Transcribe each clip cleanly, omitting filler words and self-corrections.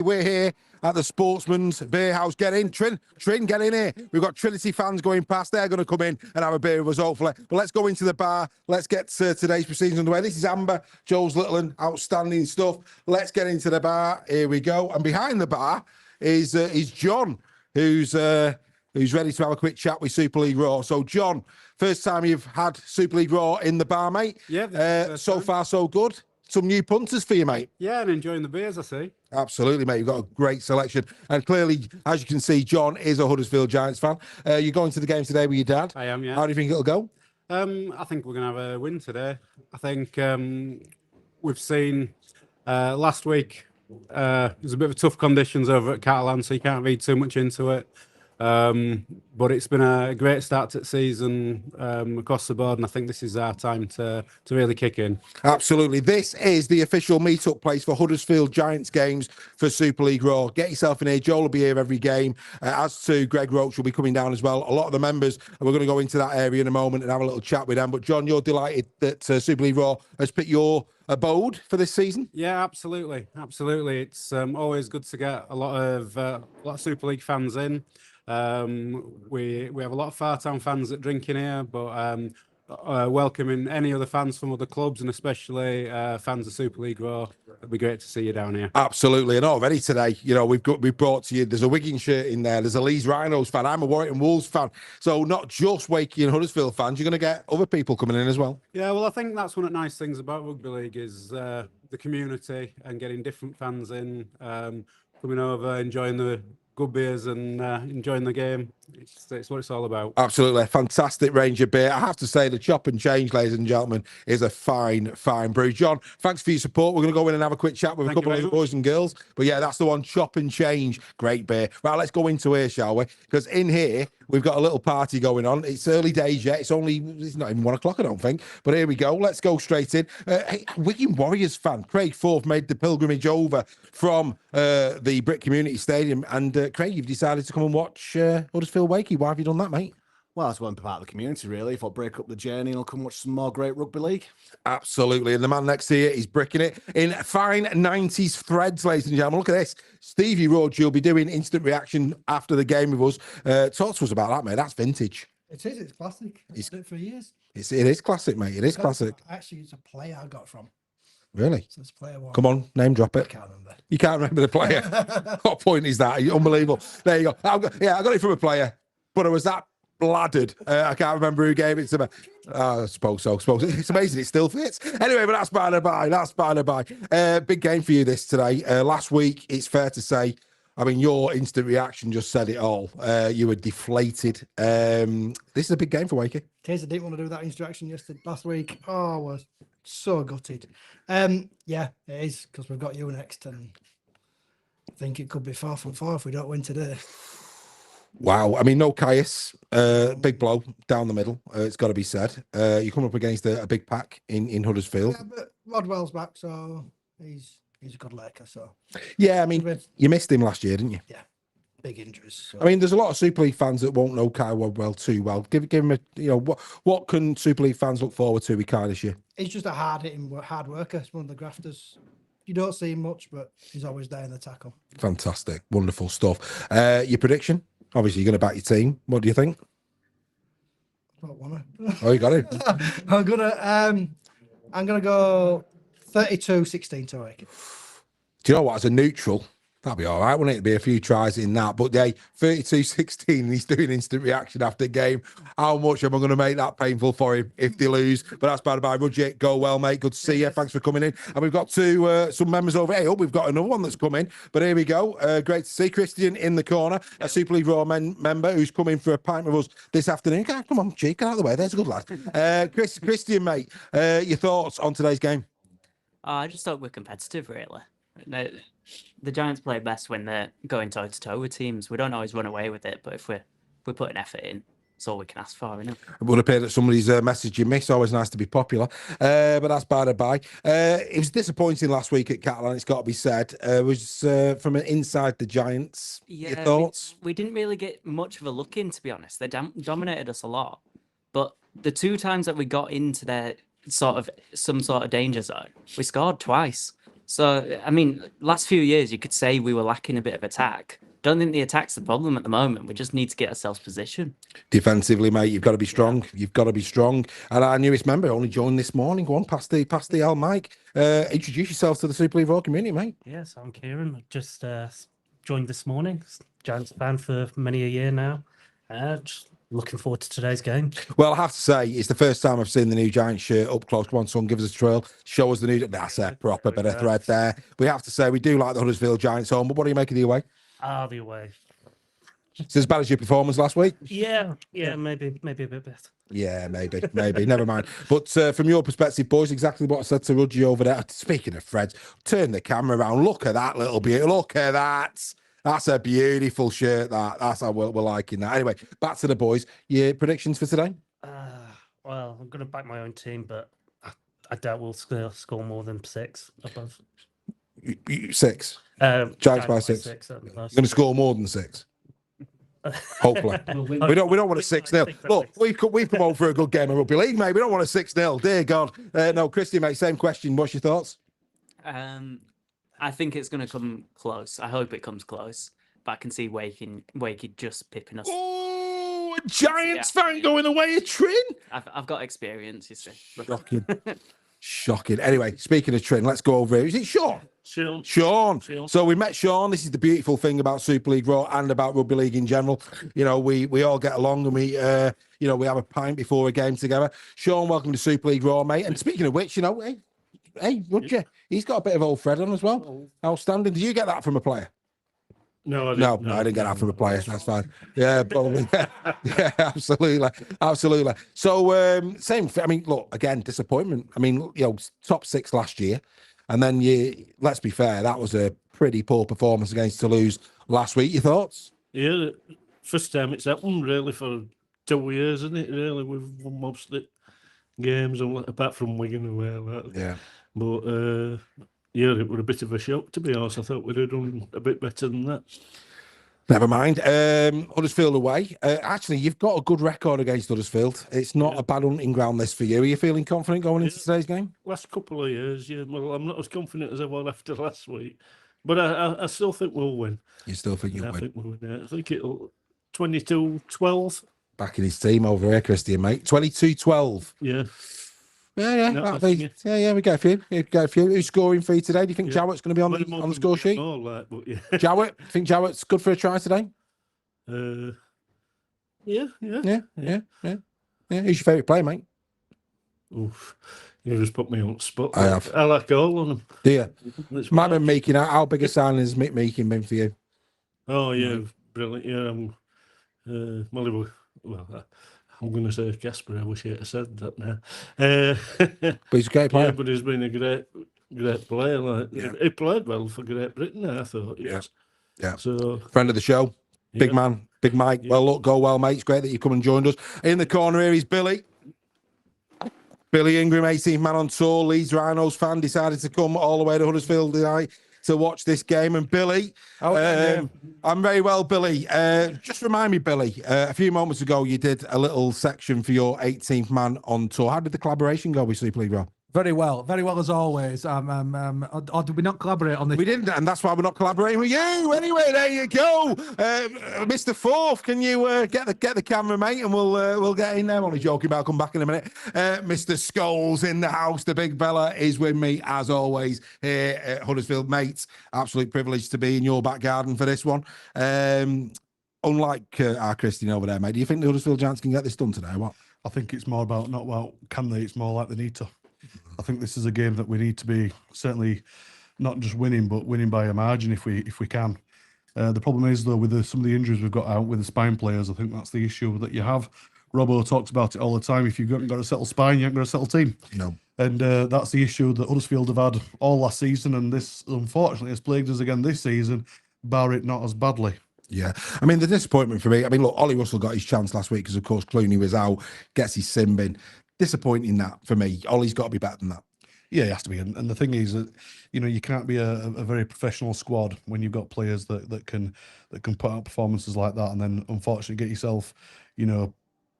We're here at the Sportsman's Beer House. Get in, Trin, get in here. We've got Trinity fans going past. They're going to come in and have a beer with us, hopefully. But let's go into the bar. Let's get today's proceedings underway. This is Amber, Joel's Little and outstanding stuff. Let's get into the bar. Here we go. And behind the bar is John, who's ready to have a quick chat with Super League Raw. So, John, first time you've had Super League Raw in the bar, mate. Yeah. So far, so good. Some new punters for you, mate. Yeah, and enjoying the beers, I see. Absolutely, mate. You've got a great selection. And clearly, as you can see, John is a Huddersfield Giants fan. You're going to the game today with your dad? I am, yeah. How do you think it'll go? I think we're going to have a win today. I think we've seen last week, there's a bit of tough conditions over at Catalan, so you can't read too much into it. But it's been a great start to the season across the board, and I think this is our time to really kick in. Absolutely. This is the official meet-up place for Huddersfield Giants games for Super League Raw. Get yourself in here. Joel will be here every game, as to Greg Roach will be coming down as well. A lot of the members, and we're going to go into that area in a moment and have a little chat with them. But, John, you're delighted that Super League Raw has picked your abode for this season? Yeah, absolutely. It's always good to get a lot of Super League fans in. We have a lot of Fartown fans that drink in here, but welcoming any other fans from other clubs, and especially fans of Super League Raw. It'd be great to see you down here. Absolutely, and already today, you know, we've brought to you. There's a Wigan shirt in there. There's a Leeds Rhinos fan. I'm a Warrington Wolves fan. So not just Wakey and Huddersfield fans. You're going to get other people coming in as well. Yeah, well, I think that's one of the nice things about rugby league is the community and getting different fans in, coming over, enjoying the good beers and enjoying the game. It's what it's all about. Absolutely. Fantastic range of beer. I have to say the Chop and Change, ladies and gentlemen, is a fine brew. John, thanks for your support. We're going to go in and have a quick chat with a couple of boys and girls. But yeah, that's the one, Chop and Change. Great beer. Right, let's go into here, shall we? Because in here, we've got a little party going on. It's early days yet. It's not even 1 o'clock, I don't think. But here we go. Let's go straight in. Hey, Wigan Warriors fan, Craig Forth, made the pilgrimage over from the Brick Community Stadium. And Craig, you've decided to come and watch Huddersfield Wakey. Why have you done that, mate? Well, I just want to be part of the community, really. If I break up the journey, I'll come watch some more great rugby league. Absolutely. And the man next to you, he's bricking it in fine 90s threads, ladies and gentlemen. Look at this. Stevie Rhodes, you'll be doing instant reaction after the game with us. Talk to us about that, mate. That's vintage. It is. It's classic. I've done it for years. It is classic, mate. It is classic. Actually, it's a player I got from. Really? So it's player one. Come on, name drop it. I can't remember. You can't remember the player. What point is that? Unbelievable. There you go. I got it from a player, but it was that bladdered. I can't remember who gave it to me. I suppose so. It's amazing. It still fits. Anyway, but that's by the by. Big game for you this today. Last week, it's fair to say, I mean, your instant reaction just said it all. You were deflated. This is a big game for Wakey. In case I didn't want to do that instruction last week. Oh, I was so gutted. Yeah, it is, because we've got you next, and I think it could be 4 from 4 if we don't win today. Wow. I mean, no Caius. Big blow down the middle. It's got to be said. You come up against a big pack in Huddersfield. Yeah, but Rodwell's back, so he's a good laker. So yeah, I mean, you missed him last year, didn't you? Yeah, big injuries. So. I mean, there's a lot of Super League fans that won't know Kyle Rodwell too well. Give him what can Super League fans look forward to with Kyle this year? He's just a hard worker. He's one of the grafters. You don't see him much, but he's always there in the tackle. Fantastic, wonderful stuff. Your prediction? Obviously, you're going to back your team. What do you think? I don't want to. Oh, you got it. I'm gonna go 32-16 to Wakey. Do you know what? As a neutral, that'd be all right, wouldn't it? It'd be a few tries in that. But yeah, 32-16, and he's doing instant reaction after game. How much am I going to make that painful for him if they lose? But that's bad by Rudget. Go well, mate. Good to see you. Thanks for coming in. And we've got some members over here. We've got another one that's come in. But here we go. Great to see Christian in the corner, a Super League Raw member who's coming for a pint with us this afternoon. Come on, Chief, get out of the way. There's a good lad. Christian, mate, your thoughts on today's game? I just thought we're competitive, really. The Giants play best when they're going toe to toe with teams. We don't always run away with it, but if we put an effort in, that's all we can ask for, isn't it? It would appear that somebody's message you missed. Always nice to be popular, but that's by the by. It was disappointing last week at Catalan. It's got to be said. It was from inside the Giants. Yeah, your thoughts? We didn't really get much of a look in, to be honest. They dominated us a lot, but the 2 times that we got into their some sort of danger zone, we scored twice. So, I mean, last few years, you could say we were lacking a bit of attack. Don't think the attack's the problem at the moment. We just need to get ourselves positioned. Defensively, mate, you've got to be strong. You've got to be strong. And our newest member only joined this morning. Go on, pass the Al mic. Introduce yourself to the Super League Raw community, mate. Yes, I'm Kieran. I just joined this morning. Giants fan for many a year now. Just looking forward to today's game. Well, I have to say, it's the first time I've seen the new Giants shirt up close. Come on, son, give us a trail. Show us the new. That's a proper bit of thread there. We have to say, we do like the Huddersfield Giants home, but what do you make of the away? The away. It's as bad as your performance last week? Yeah, maybe a bit better. Yeah, maybe. Never mind. But from your perspective, boys, exactly what I said to Rudgy over there. Speaking of Fred, turn the camera around. Look at that little beauty. Look at that. That's a beautiful shirt. That's how we're liking that. Anyway, back to the boys. Your predictions for today? Well, I'm going to back my own team, but I doubt we'll score more than 6 above. 6. Giants by 6. You're going to score more than 6. Hopefully. we don't want a 6-0. Look, we've come over for a good game of rugby league, mate. We don't want a 6-0. Dear God. No, Christian, mate, same question. What's your thoughts? I think it's going to come close. I hope it comes close. But I can see Wakey just pipping us. Oh, a Giants fan going away a Trin? I've got experience, you see. Shocking. Anyway, speaking of Trin, let's go over here. Is it Sean? Sean. So we met Sean. This is the beautiful thing about Super League Raw and about rugby league in general. You know, we all get along and we have a pint before a game together. Sean, welcome to Super League Raw, mate. And speaking of which, hey, Roger, he's got a bit of old Fred on as well. Outstanding. Did you get that from a player? No, I didn't get that from a player. That's fine. Yeah, probably. Yeah, absolutely. So, same. I mean, look, again, disappointment. I mean, top 6 last year, and then let's be fair, that was a pretty poor performance against Toulouse last week. Your thoughts? Yeah, first time it's happened really for 2 years, isn't it? Really, we've won most of the games, apart from Wigan away. Yeah, but. Yeah, it was a bit of a shock, to be honest. I thought we'd have done a bit better than that. Never mind. Huddersfield away. Actually, you've got a good record against Huddersfield. It's not a bad hunting ground list for you. Are you feeling confident going into today's game? Last couple of years, yeah. Well, I'm not as confident as I was after last week. But I still think we'll win. You still think you'll win? I think we'll win, yeah. I think it'll 22-12. Backing his team over here, Christian, mate. 22-12. Yeah. Yeah, we get a few. Who's scoring for you today? Do you think Jowett's going to be on the score sheet? All that, but yeah. Jowett, think Jowett's good for a try today? Yeah. Who's your favourite player, mate? Oof. You just put me on the spot. I have. I like all of them. Do you? Might have been Meekin. How big a signing has Mick Meekin been for you? Oh, yeah, brilliant. Yeah, well, I'm going to say Casper. I wish I had said that now. But he's a great player. Yeah, but he's been a great player. He played well for Great Britain, I thought. Yeah. So friend of the show, big man, Big Mike. Well, look, go well, mate. It's great that you come and joined us. In the corner here is Billy. Billy Ingram, 18th man on tour, Leeds Rhinos fan, decided to come all the way to Huddersfield tonight to watch this game. And Billy, I'm very well, Billy. Just remind me, Billy, a few moments ago you did a little section for your 18th man on tour. How did the collaboration go with Super League Raw? Very well as always. Or did we not collaborate on this? We didn't, and that's why we're not collaborating with you. Anyway, there you go, Mr. Fourth. Can you get the camera, mate, and we'll get in there. I'm only joking, but I'll come back in a minute. Mr. Scholes in the house. The big fella is with me as always here at Huddersfield, mates. Absolute privilege to be in your back garden for this one. Unlike our Christian over there, mate. Do you think the Huddersfield Giants can get this done today? What? I think it's more about not about can they. It's more like they need to. I think this is a game that we need to be certainly not just winning, but winning by a margin if we can. The problem is though with some of the injuries we've got out with the spine players, I think that's the issue that you have. Robbo talks about it all the time. If you've got a settled spine, you haven't got a settled team. No. And that's the issue that Huddersfield have had all last season, and this unfortunately has plagued us again this season, bar it not as badly. Yeah, I mean, the disappointment for me, I mean, look, Ollie Russell got his chance last week because, of course, Clooney was out, gets his sin bin. Disappointing that for me. Ollie's got to be better than that. Yeah, he has to be. And the thing is that, you can't be a very professional squad when you've got players that can put out performances like that and then unfortunately get yourself, put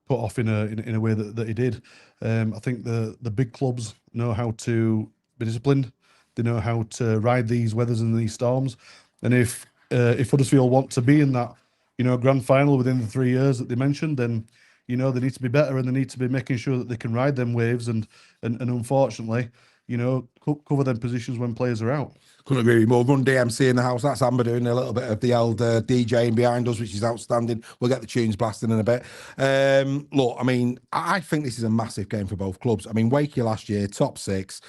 off in a way that he did. I think the big clubs know how to be disciplined. They know how to ride these weathers and these storms. And if Huddersfield want to be in that, grand final within the 3 years that they mentioned, then they need to be better, and they need to be making sure that they can ride them waves and unfortunately, cover them positions when players are out. Couldn't agree more. Run DMC in the house. That's Amber doing a little bit of the old DJing behind us, which is outstanding. We'll get the tunes blasting in a bit. Look, I mean, I think this is a massive game for both clubs. I mean, Wakey last year, top 6.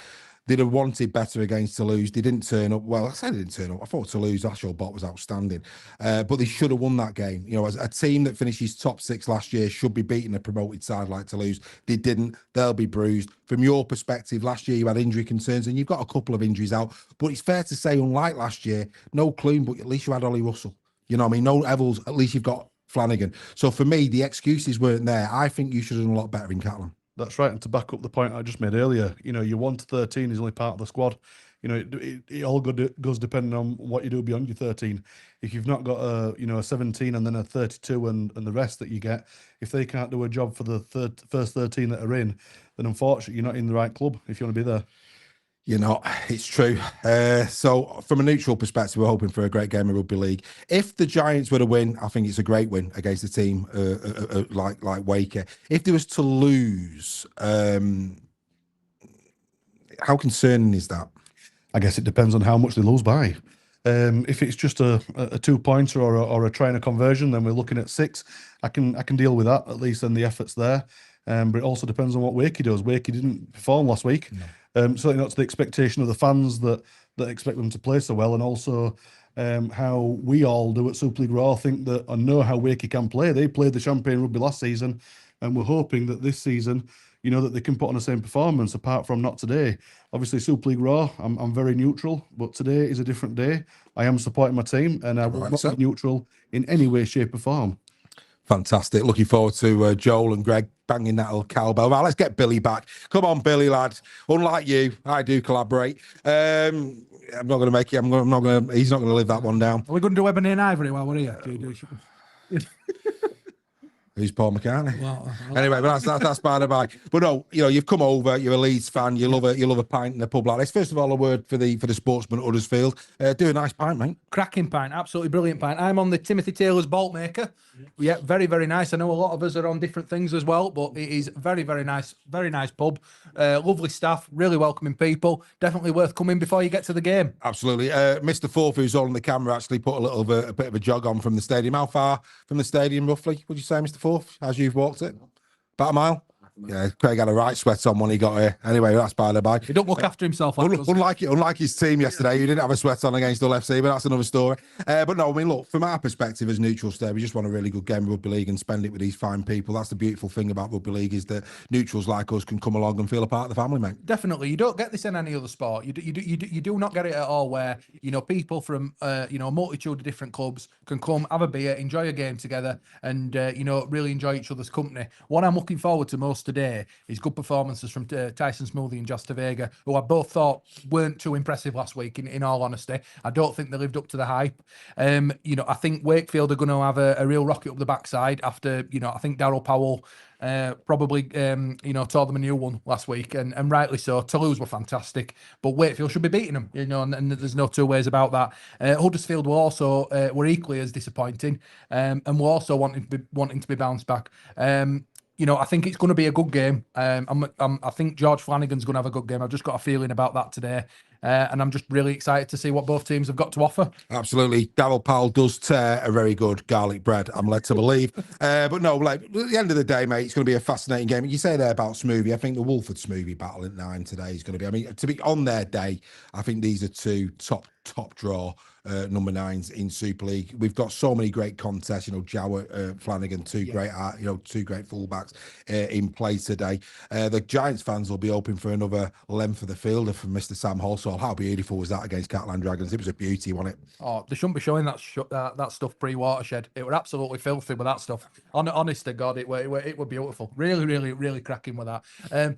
They'd have wanted better against Toulouse. They didn't turn up. Well, I said they didn't turn up. I thought Toulouse, Ashore Bot was outstanding. But they should have won that game. As a team that finishes top 6 last year should be beating a promoted side like Toulouse. They didn't. They'll be bruised. From your perspective, last year you had injury concerns and you've got a couple of injuries out. But it's fair to say, unlike last year, no Clune, but at least you had Ollie Russell. You know what I mean? No Evels, at least you've got Flanagan. So for me, the excuses weren't there. I think you should have done a lot better in Catalan. That's right. And to back up the point I just made earlier, your 1 to 13 is only part of the squad. It all goes depending on what you do beyond your 13. If you've not got a 17 and then a 32 and the rest that you get, if they can't do a job for the first 13 that are in, then unfortunately you're not in the right club if you want to be there. It's true. So from a neutral perspective, we're hoping for a great game of rugby league. If the Giants were to win, I think it's a great win against a team like Waker. If they was to lose, how concerning is that? I guess it depends on how much they lose by. If it's just a 2-pointer or a trying a conversion, then we're looking at 6. I can deal with that, at least, and the effort's there. But it also depends on what Wakey does. Wakey didn't perform last week. No. Certainly not to the expectation of the fans that expect them to play so well, and also how we all do at Super League Raw think that I know how Wakey can play. They played the Champagne Rugby last season, and we're hoping that this season, that they can put on the same performance, apart from not today. Obviously, Super League Raw, I'm very neutral, but today is a different day. I am supporting my team, and I will not be neutral in any way, shape, or form. Fantastic. Looking forward to Joel and Greg banging that old cowbell. Right, let's get Billy back. Come on, Billy, lad. Unlike you, I do collaborate. I'm not going to make it. He's not going to live that one down. Are we going to do Ebony and Ivory while we're here? Who's Paul McCartney? Well, anyway, but that's by the by. But no, you've come over. You're a Leeds fan. You love a pint in a pub like this. First of all, a word for the sportsman at Huddersfield. Do a nice pint, mate. Cracking pint, absolutely brilliant pint. I'm on the Timothy Taylor's Bolt Maker. Yeah, very, very nice. I know a lot of us are on different things as well, but it is very, very nice pub. Lovely staff, really welcoming people. Definitely worth coming before you get to the game. Absolutely. Mr. Forth, who's on the camera, actually put a bit of a jog on from the stadium. How far from the stadium, roughly, would you say, Mr. Forth, as you've walked it? About a mile? Yeah, Craig had a right sweat on when he got here. Anyway, that's by the by. He don't look after himself. Unlike his team yesterday, you didn't have a sweat on against Hull FC, but that's another story. But no, I mean, look, from our perspective as neutrals there, we just want a really good game of rugby league and spend it with these fine people. That's the beautiful thing about rugby league, is that neutrals like us can come along and feel a part of the family, mate. Definitely. You don't get this in any other sport. You do not get it at all, where, people from, a multitude of different clubs can come, have a beer, enjoy a game together, and, really enjoy each other's company. What I'm looking forward to most today is good performances from Tyson Smoothie and Josh Vega, who I both thought weren't too impressive last week, in all honesty. I don't think they lived up to the hype. I think Wakefield are going to have a real rocket up the backside after, I think Darryl Powell probably tore them a new one last week, and rightly so. Toulouse were fantastic, but Wakefield should be beating them, and there's no two ways about that. Huddersfield were also were equally as disappointing, and were also wanting to be bounced back. I think it's going to be a good game. I think George Flanagan's going to have a good game. I've just got a feeling about that today. And I'm just really excited to see what both teams have got to offer. Absolutely. Darryl Powell does tear a very good garlic bread, I'm led to believe. But no, at the end of the day, mate, it's going to be a fascinating game. You say there about Smoothie. I think the Wolford Smoothie battle at 9 today is going to be, to be on their day, I think these are two top draw number 9s in Super League. We've got so many great contests, Jowett, Flanagan, two great fullbacks in play today. The Giants fans will be hoping for another length of the fielder from Mr. Sam Halsall. How beautiful was that against Catalan Dragons? It was a beauty, wasn't it? Oh, they shouldn't be showing that stuff pre-Watershed. It were absolutely filthy with that stuff. Honest to God, it were beautiful. Really, really, really cracking with that.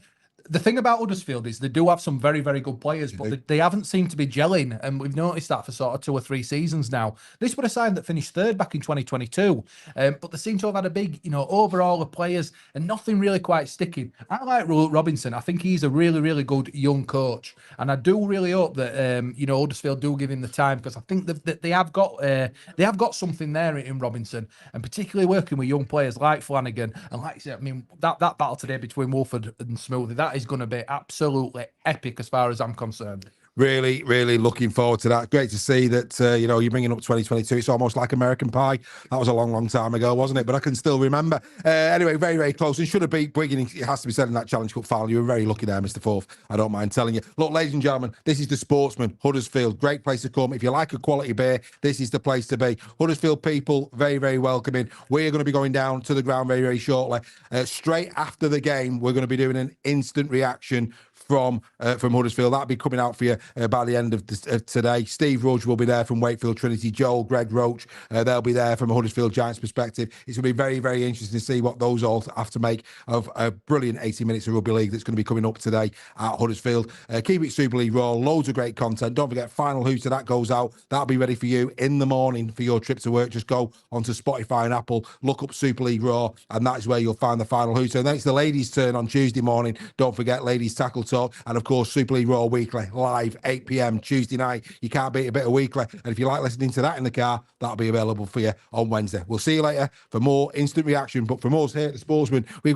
the thing about Huddersfield is they do have some very, very good players, but they haven't seemed to be gelling. And we've noticed that for sort of 2 or 3 seasons now. This would have signed that finished third back in 2022. But they seem to have had a big, overall of players and nothing really quite sticking. I like Robinson. I think he's a really, really good young coach. And I do really hope that, Huddersfield do give him the time, because I think that they have got something there in Robinson, and particularly working with young players like Flanagan. And like I said, I mean, that battle today between Wolford and Smoothie, that is going to be absolutely epic as far as I'm concerned. Really, really looking forward to that. Great to see that, you're bringing up 2022. It's almost like American Pie. That was a long, long time ago, wasn't it? But I can still remember. Anyway, very, very close. And should have beat Wigan, it has to be said, in that Challenge Cup final. You were very lucky there, Mr. Forth. I don't mind telling you. Look, ladies and gentlemen, this is the Sportsman, Huddersfield. Great place to come. If you like a quality beer, this is the place to be. Huddersfield people, very, very welcoming. We're going to be going down to the ground very, very shortly. Straight after the game, we're going to be doing an instant reaction from Huddersfield. That'll be coming out for you by the end of today. Steve Rudge will be there from Wakefield Trinity. Joel, Greg Roach, they'll be there from a Huddersfield Giants perspective. It's going to be very, very interesting to see what those all have to make of a brilliant 80 minutes of rugby league that's going to be coming up today at Huddersfield. Keep it Super League Raw. Loads of great content. Don't forget, Final Hooter, that goes out. That'll be ready for you in the morning for your trip to work. Just go onto Spotify and Apple, look up Super League Raw, and that is where you'll find the Final Hooter. And then it's the ladies' turn on Tuesday morning. Don't forget, Ladies Tackle Talk. And of course, Super League Raw Weekly, live 8 p.m. Tuesday night. You can't beat a bit of Weekly. And if you like listening to that in the car, that'll be available for you on Wednesday. We'll see you later for more instant reaction. But from us here at the Sportsman, we've got